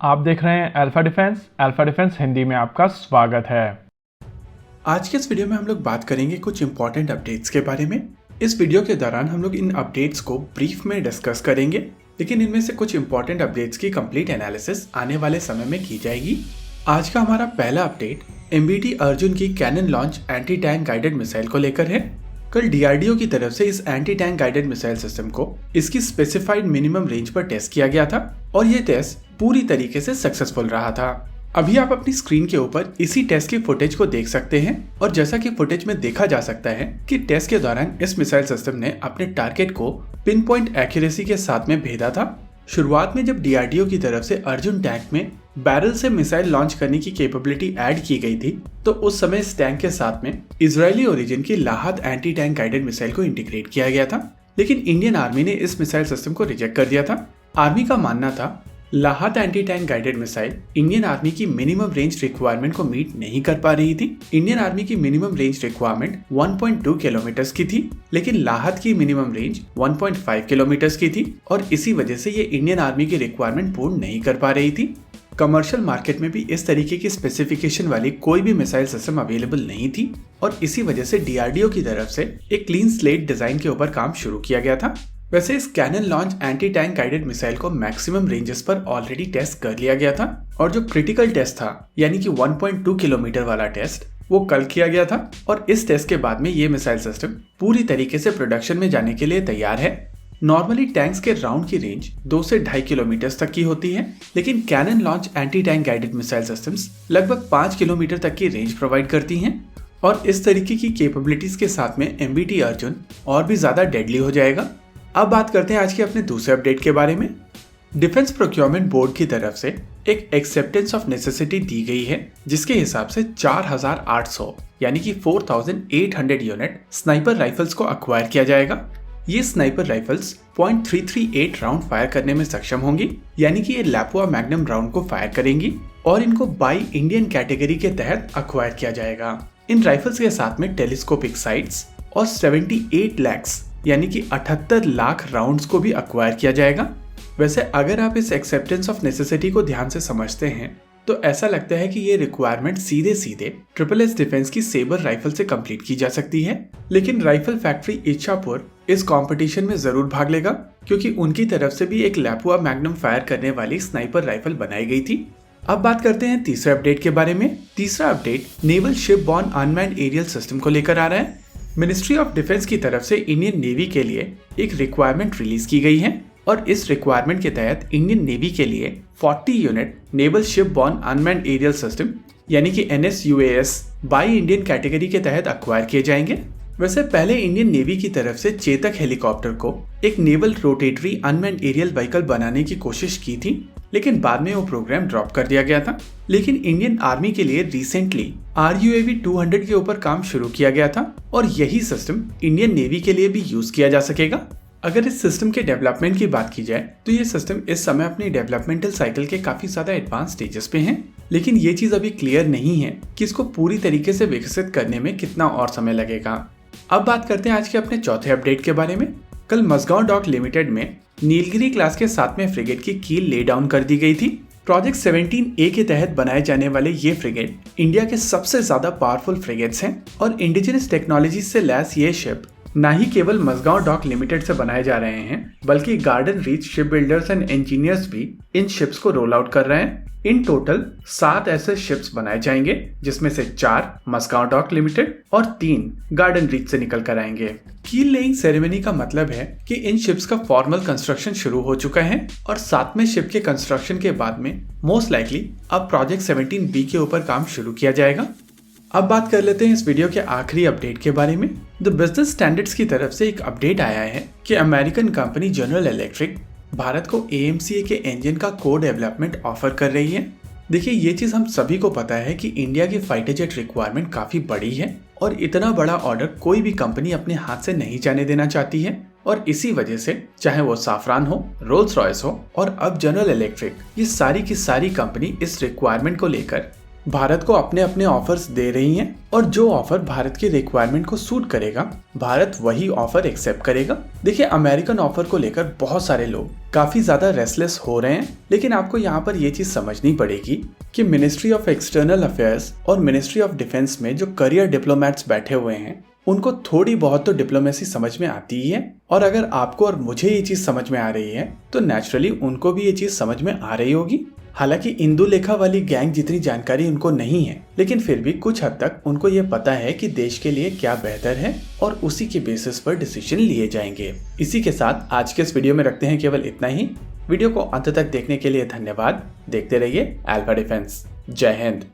आप देख रहे हैं अल्फा डिफेंस हिंदी में आपका स्वागत है। आज के इस वीडियो में हम लोग बात करेंगे कुछ इंपॉर्टेंट अपडेट्स के बारे में। इस वीडियो के दौरान हम लोग इन अपडेट्स को ब्रीफ में डिस्कस करेंगे, लेकिन इनमें से कुछ इंपॉर्टेंट अपडेट्स की कंप्लीट एनालिसिस आने वाले समय में की जाएगी। आज का हमारा पहला अपडेट एमबीटी अर्जुन की cannon launch anti tank guided missile को लेकर है। कल डीआरडीओ की तरफ से इस anti tank guided missile system को इसकी स्पेसिफाइड मिनिमम रेंज पर टेस्ट किया गया था और ये टेस्ट पूरी तरीके से सक्सेसफुल रहा था। अभी आप अपनी स्क्रीन के ऊपर इसी टेस्ट की फुटेज को देख सकते हैं और जैसा कि फुटेज में देखा जा सकता है कि टेस्ट के दौरान इस मिसाइल सिस्टम ने अपने टारगेट को पिन पॉइंट एक्यूरेसी के साथ में भेदा था। शुरुआत में जब डीआरडीओ की तरफ से अर्जुन टैंक में बैरल से मिसाइल लॉन्च करने की कैपेबिलिटी ऐड की गई थी, तो उस समय इस टैंक के साथ में इजरायली ओरिजिन की लाहत एंटी टैंक गाइडेड मिसाइल को इंटीग्रेट किया गया था, लेकिन इंडियन आर्मी ने इस मिसाइल सिस्टम को रिजेक्ट कर दिया था। आर्मी का मानना था Lahat anti tank guided missile Indian army की मिनिमम रेंज रिक्वायरमेंट को मीट नहीं कर पा रही थी। इंडियन आर्मी की मिनिमम रेंज रिक्वायरमेंट 1.2 किलोमीटर की थी, लेकिन लाहत की मिनिमम रेंज 1.5 किलोमीटर की थी और इसी वजह से ये इंडियन आर्मी की रिक्वायरमेंट पूर्ण नहीं कर पा रही थी। कमर्शियल मार्केट में भी इस तरीके की स्पेसिफिकेशन वाली कोई भी मिसाइल सिस्टम अवेलेबल नहीं थी और इसी वजह से डीआरडीओ की तरफ से एक क्लीन स्लेट डिजाइन के ऊपर काम शुरू किया गया था। वैसे इस cannon launch anti tank guided missile को मैक्सिमम रेंजेस पर ऑलरेडी टेस्ट कर लिया गया था और जो क्रिटिकल टेस्ट था यानी कि 1.2 किलोमीटर वाला टेस्ट वो कल किया गया था और इस टेस्ट के बाद में ये मिसाइल सिस्टम पूरी तरीके से प्रोडक्शन में जाने के लिए तैयार है। नॉर्मली टैंक्स के राउंड की रेंज 2 से 2.5 किलोमीटर तक की होती है, लेकिन cannon launch anti tank guided missile systems लगभग 5 किलोमीटर तक की रेंज प्रोवाइड करती हैं और इस तरीके की कैपेबिलिटीज के साथ में एमबीटी अर्जुन और भी ज्यादा डेडली हो जाएगा। अब बात करते हैं आज के अपने दूसरे अपडेट के बारे में। डिफेंस प्रोक्योरमेंट बोर्ड की तरफ से एक एक्सेप्टेंस ऑफ नेसेसिटी दी गई है, जिसके हिसाब से 4800 यानी कि 4800 यूनिट स्नाइपर राइफल्स को अक्वायर किया जाएगा। ये स्नाइपर राइफल्स .338 राउंड फायर करने में सक्षम होंगी, यानी कि ये लैपुआ मैग्नम राउंड को फायर करेंगी और इनको बाई इंडियन कैटेगरी के तहत अक्वायर किया जाएगा। इन राइफल्स के साथ में टेलीस्कोपिक साइट्स और 78 लाख यानी कि 78 लाख राउंड्स को भी अक्वायर किया जाएगा। वैसे अगर आप इस एक्सेप्टेंस ऑफ नेसेसिटी को ध्यान से समझते हैं तो ऐसा लगता है कि ये रिक्वायरमेंट सीधे सीधे SSS डिफेंस की सेबर राइफल से कंप्लीट की जा सकती है, लेकिन राइफल फैक्ट्री इच्छापुर इस कंपटीशन में जरूर भाग लेगा क्योंकि उनकी तरफ से भी एक लैपुआ मैग्नम फायर करने वाली स्नाइपर राइफल बनाई गई थी। अब बात करते हैं तीसरे अपडेट के बारे में। तीसरा update naval ship borne unmanned aerial system को लेकर आ रहा है। मिनिस्ट्री ऑफ डिफेंस की तरफ से इंडियन नेवी के लिए एक रिक्वायरमेंट रिलीज की गई है और इस रिक्वायरमेंट के तहत इंडियन नेवी के लिए 40 unit naval ship borne unmanned aerial system यानी कि NSUAS बाई इंडियन कैटेगरी के तहत अक्वायर किए जाएंगे। वैसे पहले इंडियन नेवी की तरफ से चेतक हेलीकॉप्टर को एक naval rotary unmanned aerial vehicle बनाने की कोशिश की थी, लेकिन बाद में वो प्रोग्राम ड्रॉप कर दिया गया था। लेकिन इंडियन आर्मी के लिए रिसेंटली RUAV 200 के ऊपर काम शुरू किया गया था और यही सिस्टम इंडियन नेवी के लिए भी यूज किया जा सकेगा। अगर इस सिस्टम के डेवलपमेंट की बात की जाए तो ये सिस्टम इस समय अपनी डेवलपमेंटल साइकिल के काफी ज्यादा एडवांस स्टेजेस पे हैं, लेकिन ये चीज अभी क्लियर नहीं है कि इसको पूरी तरीके से विकसित करने में कितना और समय लगेगा। अब बात करते हैं आज के अपने चौथे अपडेट के बारे में। कल मझगांव डॉक लिमिटेड में नीलगिरी क्लास के 7वें फ्रिगेट की कील ले डाउन कर दी गई थी। प्रोजेक्ट 17A के तहत बनाए जाने वाले ये फ्रिगेट इंडिया के सबसे ज्यादा पावरफुल फ्रिगेट्स हैं और इंडिजिनस टेक्नोलॉजी से लैस ये शिप न ही केवल मझगांव डॉक लिमिटेड से बनाए जा रहे हैं, बल्कि garden reach ship builders and engineers भी इन शिप्स को रोल आउट कर रहे हैं। इन टोटल 7 ऐसे शिप्स बनाए जाएंगे, जिसमें से 4 मस्काओ डॉक लिमिटेड और 3 गार्डन रीच से निकल कर आएंगे। कील लेइंग सेरेमनी का मतलब है कि इन शिप्स का फॉर्मल कंस्ट्रक्शन शुरू हो चुका है और 7वें शिप के कंस्ट्रक्शन के बाद में मोस्ट लाइकली अब प्रोजेक्ट 17B के ऊपर काम शुरू किया जाएगा। अब बात कर लेते हैं इस वीडियो के आखिरी अपडेट के बारे में। द बिजनेस स्टैंडर्ड्स की तरफ से एक अपडेट आया है कि American company general electric Bharat को AMCA के इंजन का को डेवलपमेंट ऑफर कर रही है। देखिए, ये चीज हम सभी को पता है कि इंडिया की फाइटर जेट रिक्वायरमेंट काफी बड़ी है और इतना बड़ा ऑर्डर कोई भी कंपनी अपने हाथ से नहीं जाने देना चाहती है और इसी वजह से चाहे वो साफरान हो, रोल्स रॉयस हो और अब जनरल इलेक्ट्रिक, ये सारी की सारी कंपनी इस रिक्वायरमेंट को लेकर भारत को अपने अपने ऑफर्स दे रही हैं और जो ऑफर भारत की रिक्वायरमेंट को सूट करेगा भारत वही ऑफर एक्सेप्ट करेगा। देखिए, अमेरिकन ऑफर को लेकर बहुत सारे लोग काफी ज्यादा रेस्टलेस हो रहे हैं, लेकिन आपको यहाँ पर ये चीज समझनी पड़ेगी कि मिनिस्ट्री ऑफ एक्सटर्नल अफेयर्स और मिनिस्ट्री ऑफ डिफेंस में जो करियर डिप्लोमेट्स बैठे हुए हैं उनको थोड़ी बहुत तो डिप्लोमेसी समझ में आती ही है, और अगर आपको और मुझे ये चीज समझ में आ रही है तो नेचुरली उनको भी ये चीज समझ में आ रही होगी। हालांकि इंदुलेखा वाली गैंग जितनी जानकारी उनको नहीं है, लेकिन फिर भी कुछ हद तक उनको ये पता है कि देश के लिए क्या बेहतर है और उसी के बेसिस पर डिसीजन लिए जाएंगे। इसी के साथ आज के इस वीडियो में रखते हैं केवल इतना ही। वीडियो को अंत तक देखने के लिए धन्यवाद। देखते रहिए अल्फा डिफेंस। जय हिंद।